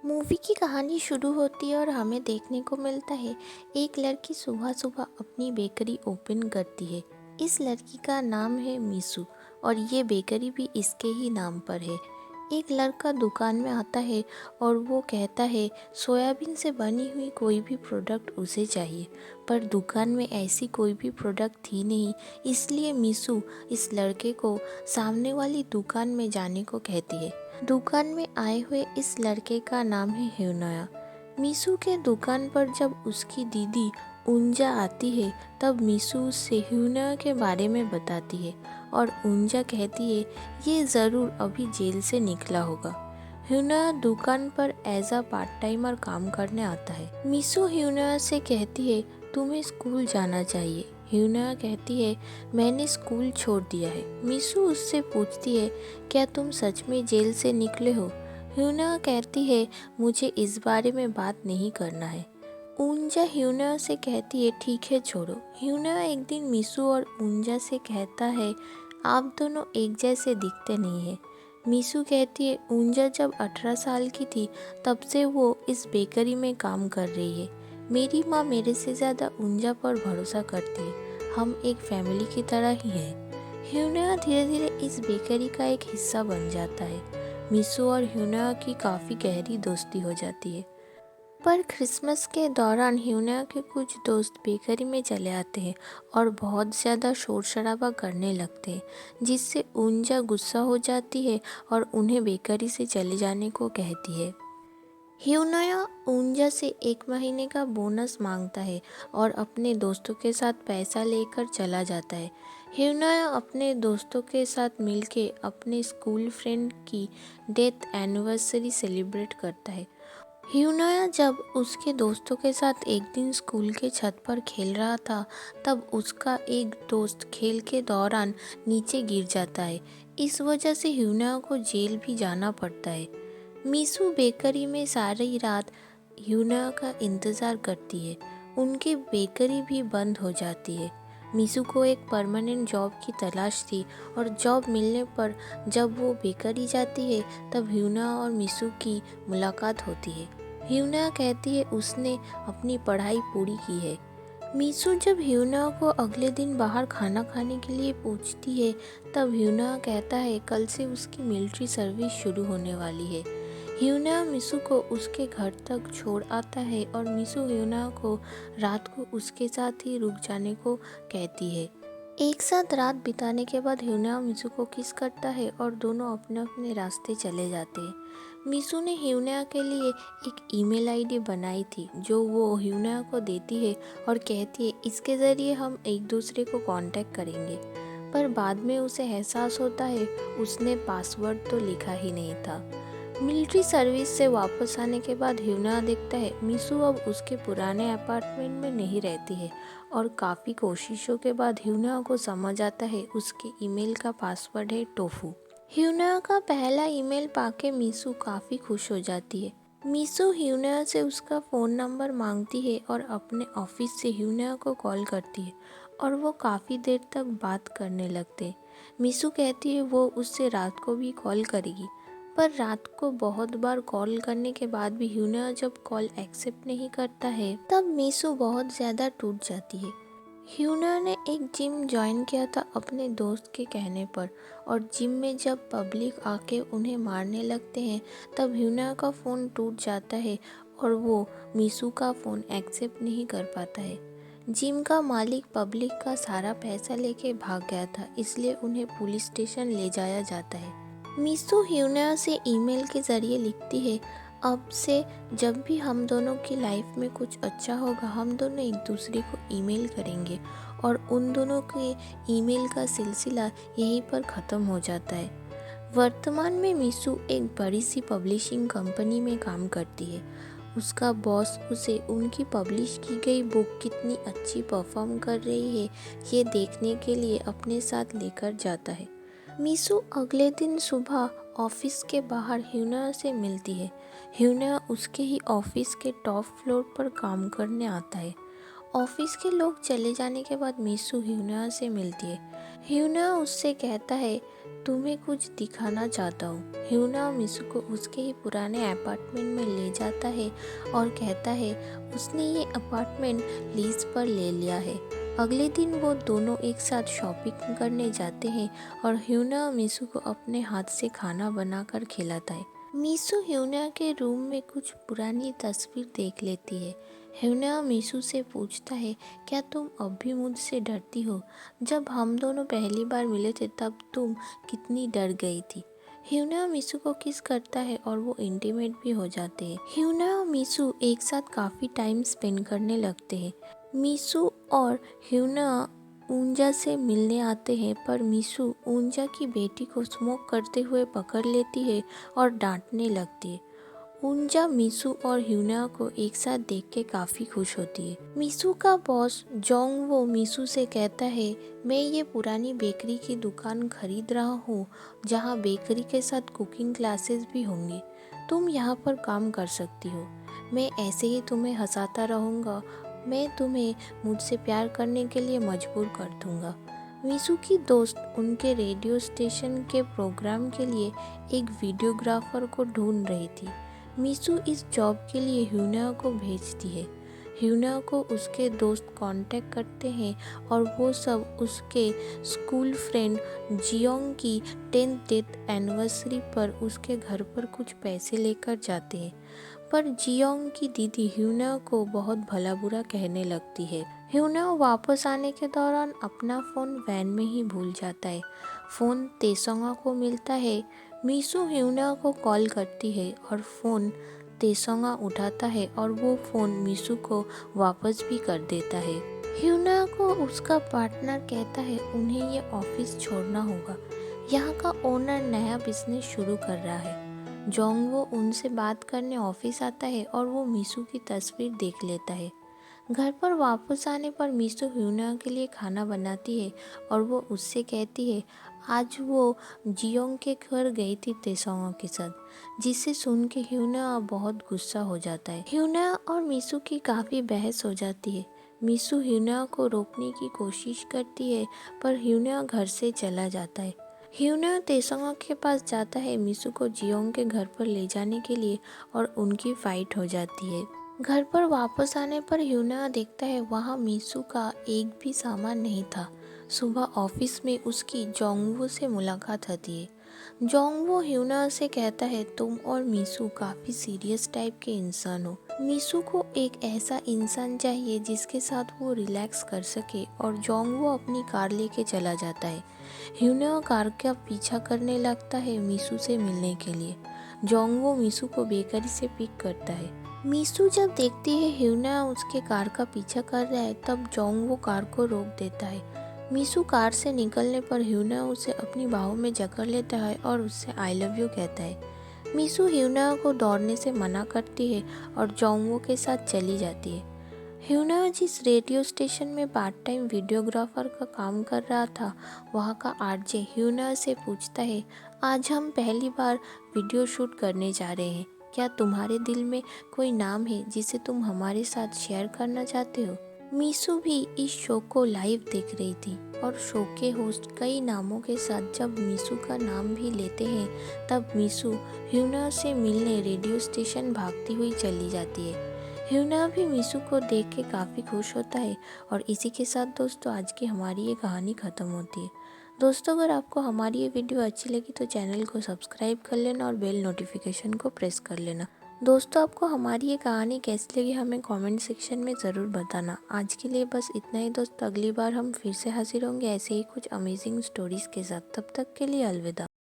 Movie की कहानी शुरू होती है और हमें देखने को मिलता है एक लड़की सुबह सुबह अपनी बेकरी ओपन करती है। इस लड़की का नाम है मीसू और ये बेकरी भी इसके ही नाम पर है। एक लड़का दुकान में आता है और वो कहता है सोयाबीन से बनी हुई कोई भी प्रोडक्ट उसे चाहिए, पर दुकान में ऐसी कोई भी प्रोडक्ट थी नहीं। इसलिए मीसू इस लड़के को सामने वाली दुकान में जाने को कहती है। दुकान में आए हुए इस लड़के का नाम है ह्यूनया। मीसू के दुकान पर जब उसकी दीदी उंजा आती है तब मीसू उससे ह्यूनया के बारे में बताती है और उंजा कहती है ये ज़रूर अभी जेल से निकला होगा। ह्यूनया दुकान पर एज अ पार्ट टाइमर काम करने आता है। मीसू ह्यूनया से कहती है तुम्हें स्कूल जाना चाहिए। ह्यूनया कहती है मैंने स्कूल छोड़ दिया है। मीसू उससे पूछती है क्या तुम सच में जेल से निकले हो। ह्यूनया कहती है मुझे इस बारे में बात नहीं करना है। ऊंजा ह्यूनया से कहती है ठीक है छोड़ो। ह्यूनया एक दिन मीसू और ऊंजा से कहता है आप दोनों एक जैसे दिखते नहीं है। मीसू कहती है ऊंजा जब 18 साल की थी तब से वो इस बेकरी में काम कर रही है। मेरी माँ मेरे से ज़्यादा ऊंजा पर भरोसा करती है। हम एक फैमिली की तरह ही हैं। ह्यूनया धीरे धीरे इस बेकरी का एक हिस्सा बन जाता है। मीसू और ह्यूनया की काफ़ी गहरी दोस्ती हो जाती है। पर क्रिसमस के दौरान ह्यूनया के कुछ दोस्त बेकरी में चले आते हैं और बहुत ज़्यादा शोर शराबा करने लगते हैं, जिससे ऊंजा गुस्सा हो जाती है और उन्हें बेकरी से चले जाने को कहती है। ह्यूनया ऊंजा से 1 महीने का बोनस मांगता है और अपने दोस्तों के साथ पैसा लेकर चला जाता है। ह्यूनया अपने दोस्तों के साथ मिलके अपने स्कूल फ्रेंड की डेथ एनिवर्सरी सेलिब्रेट करता है। ह्यूनया जब उसके दोस्तों के साथ एक दिन स्कूल के छत पर खेल रहा था तब उसका एक दोस्त खेल के दौरान नीचे गिर जाता है। इस वजह से ह्यूनया को जेल भी जाना पड़ता है। मीसू बेकरी में सारी रात ह्यूनया का इंतज़ार करती है। उनकी बेकरी भी बंद हो जाती है। मीसू को एक परमानेंट जॉब की तलाश थी और जॉब मिलने पर जब वो बेकरी जाती है तब ह्यूनया और मीसू की मुलाकात होती है। ह्यूनया कहती है उसने अपनी पढ़ाई पूरी की है। मीसू जब ह्यूनया को अगले दिन बाहर खाना खाने के लिए पूछती है तब ह्यूनया कहता है कल से उसकी मिलिट्री सर्विस शुरू होने वाली है। ह्यूनया मीसू को उसके घर तक छोड़ आता है और मीसू ह्यूनया को रात को उसके साथ ही रुक जाने को कहती है। एक साथ रात बिताने के बाद ह्यूनया मीसू को किस करता है और दोनों अपने अपने रास्ते चले जाते हैं। मीसू ने ह्यूनया के लिए एक ईमेल आईडी बनाई थी जो वो ह्यूनया को देती है और कहती है इसके ज़रिए हम एक दूसरे को कांटेक्ट करेंगे। पर बाद में उसे एहसास होता है उसने पासवर्ड तो लिखा ही नहीं था। मिलिट्री सर्विस से वापस आने के बाद ह्यूनया देखता है मीसू अब उसके पुराने अपार्टमेंट में नहीं रहती है और काफ़ी कोशिशों के बाद ह्यूनया को समझ आता है उसके ईमेल का पासवर्ड है टोफू। ह्यूनया का पहला ईमेल पाके मीसू काफ़ी खुश हो जाती है। मीसू ह्यूनया से उसका फ़ोन नंबर मांगती है और अपने ऑफिस से ह्यूनया को कॉल करती है और वो काफ़ी देर तक बात करने लगते हैं। मीसू कहती है वो उससे रात को भी कॉल करेगी, पर रात को बहुत बार कॉल करने के बाद भी ह्यूनया जब कॉल एक्सेप्ट नहीं करता है तब मीसू बहुत ज़्यादा टूट जाती है। ह्यूनया ने एक जिम ज्वाइन किया था अपने दोस्त के कहने पर और जिम में जब पब्लिक आके उन्हें मारने लगते हैं तब ह्यूनया का फ़ोन टूट जाता है और वो मीसू का फ़ोन एक्सेप्ट नहीं कर पाता है। जिम का मालिक पब्लिक का सारा पैसा लेके भाग गया था, इसलिए उन्हें पुलिस स्टेशन ले जाया जाता है। मीसू ह्यूनया से ईमेल के ज़रिए लिखती है अब से जब भी हम दोनों की लाइफ में कुछ अच्छा होगा हम दोनों एक दूसरे को ईमेल करेंगे और उन दोनों के ईमेल का सिलसिला यहीं पर ख़त्म हो जाता है। वर्तमान में मीसू एक बड़ी सी पब्लिशिंग कंपनी में काम करती है। उसका बॉस उसे उनकी पब्लिश की गई बुक कितनी अच्छी परफॉर्म कर रही है ये देखने के लिए अपने साथ लेकर जाता है। मीसू अगले दिन सुबह ऑफिस के बाहर ह्यूनया से मिलती है। ह्यूनया उसके ही ऑफिस के टॉप फ्लोर पर काम करने आता है। ऑफिस के लोग चले जाने के बाद मीसू ह्यूनया से मिलती है। ह्यूना उससे कहता है, तुम्हें कुछ दिखाना चाहता हूँ। ह्यूना मिसू को उसके ही पुराने अपार्टमेंट में ले जाता है और कहता है उसने ये अपार्टमेंट लीज पर ले लिया है। अगले दिन वो दोनों एक साथ शॉपिंग करने जाते हैं और ह्यूना मिसू को अपने हाथ से खाना बनाकर खिलाता है। मिसू ह्यूना के रूम में कुछ पुरानी तस्वीर देख लेती है। ह्यूना मिसू से पूछता है, क्या तुम अब भी मुझसे डरती हो? जब हम दोनों पहली बार मिले थे तब तुम कितनी डर गई थी। ह्यूना मिसू को किस करता है और वो इंटीमेट भी हो जाते हैं। ह्यूना और मिसू एक साथ काफ़ी टाइम स्पेंड करने लगते हैं। मिसू और ह्यूना ऊंजा से मिलने आते हैं पर मिसू ऊंजा की बेटी को स्मोक करते हुए पकड़ लेती है और डांटने लगती है। ऊंजा मिसू और ह्यूना को एक साथ देख के काफ़ी खुश होती है। मिसू का बॉस जोंग वो मिसू से कहता है, मैं ये पुरानी बेकरी की दुकान खरीद रहा हूँ जहाँ बेकरी के साथ कुकिंग क्लासेस भी होंगी। तुम यहाँ पर काम कर सकती हो। मैं ऐसे ही तुम्हें हंसाता रहूँगा। मैं तुम्हें मुझसे प्यार करने के लिए मजबूर कर दूँगा। मिसू की दोस्त उनके रेडियो स्टेशन के प्रोग्राम के लिए एक वीडियोग्राफर को ढूंढ रही थी। मिसू इस जॉब के लिए ह्यूना को भेजती है। ह्यूना को उसके दोस्त कांटेक्ट करते हैं और वो सब उसके स्कूल फ्रेंड जियोंग की 10th डेथ एनिवर्सरी पर उसके घर पर कुछ पैसे लेकर जाते हैं। पर जियोंग की दीदी ह्यूना को बहुत भला बुरा कहने लगती है। ह्यूना वापस आने के दौरान अपना फ़ोन वैन में ही भूल जाता है। फ़ोन तेसोंगा को मिलता है। मिसू ह्यूना को कॉल करती है और फ़ोन तेसोंगा उठाता है और वो फ़ोन मिसू को वापस भी कर देता है। ह्यूना को उसका पार्टनर कहता है उन्हें ये ऑफिस छोड़ना होगा। यहाँ का ओनर नया बिजनेस शुरू कर रहा है। जोंगवो उनसे बात करने ऑफिस आता है और वो मिसू की तस्वीर देख लेता है। घर पर वापस आने पर मिसू ह्यूना के लिए खाना बनाती है और वो उससे कहती है आज वो जियोंग के घर गई थी तेसोंगा के साथ, जिसे सुन के ह्यूना बहुत गुस्सा हो जाता है। ह्यूना और मिसू की काफ़ी बहस हो जाती है। मिसू ह्यूना को रोकने की कोशिश करती है पर ह्यूना घर से चला जाता है। ह्यूना तेसोंगा के पास जाता है मिसू को जियोंग के घर पर ले जाने के लिए और उनकी फाइट हो जाती है। घर पर वापस आने पर ह्यूना देखता है वहाँ मिसू का एक भी सामान नहीं था। सुबह ऑफिस में उसकी जोंगवो से मुलाकात होती है। जोंगवो ह्यूना से कहता है तुम और मिसू काफ़ी सीरियस टाइप के इंसान हो। मिसू को एक ऐसा इंसान चाहिए जिसके साथ वो रिलैक्स कर सके और जोंगवो अपनी कार लेके चला जाता है। ह्यूना कार का पीछा करने लगता है मिसू से मिलने के लिए। जोंगवो मिसू को बेकरी से पिक करता है। मिसू जब देखती है ह्यूना उसके कार का पीछा कर रहा है तब जोंगवो कार को रोक देता है। मिसू कार से निकलने पर ह्यूना उसे अपनी बाहों में जकड़ लेता है और उससे आई लव यू कहता है। मिसू ह्यूना को दौड़ने से मना करती है और जोंगवो के साथ चली जाती है। ह्यूना जिस रेडियो स्टेशन में पार्ट टाइम वीडियोग्राफर का काम कर रहा था वहाँ का आरजे ह्यूना से पूछता है आज हम पहली बार वीडियो शूट करने जा रहे हैं। क्या तुम्हारे दिल में कोई नाम है जिसे तुम हमारे साथ शेयर करना चाहते हो? मिसू भी इस शो को लाइव देख रही थी और शो के होस्ट कई नामों के साथ जब मिसू का नाम भी लेते हैं तब मिसू ह्यूना से मिलने रेडियो स्टेशन भागती हुई चली जाती है। ह्यूना भी मिसू को देख के काफ़ी खुश होता है और इसी के साथ दोस्तों आज की हमारी ये कहानी ख़त्म होती है। दोस्तों अगर आपको हमारी ये वीडियो अच्छी लगी तो चैनल को सब्सक्राइब कर लेना और बेल नोटिफिकेशन को प्रेस कर लेना। दोस्तों आपको हमारी ये कहानी कैसी लगी हमें कमेंट सेक्शन में ज़रूर बताना। आज के लिए बस इतना ही दोस्तों, अगली बार हम फिर से हाजिर होंगे ऐसे ही कुछ अमेजिंग स्टोरीज़ के साथ। तब तक के लिए अलविदा।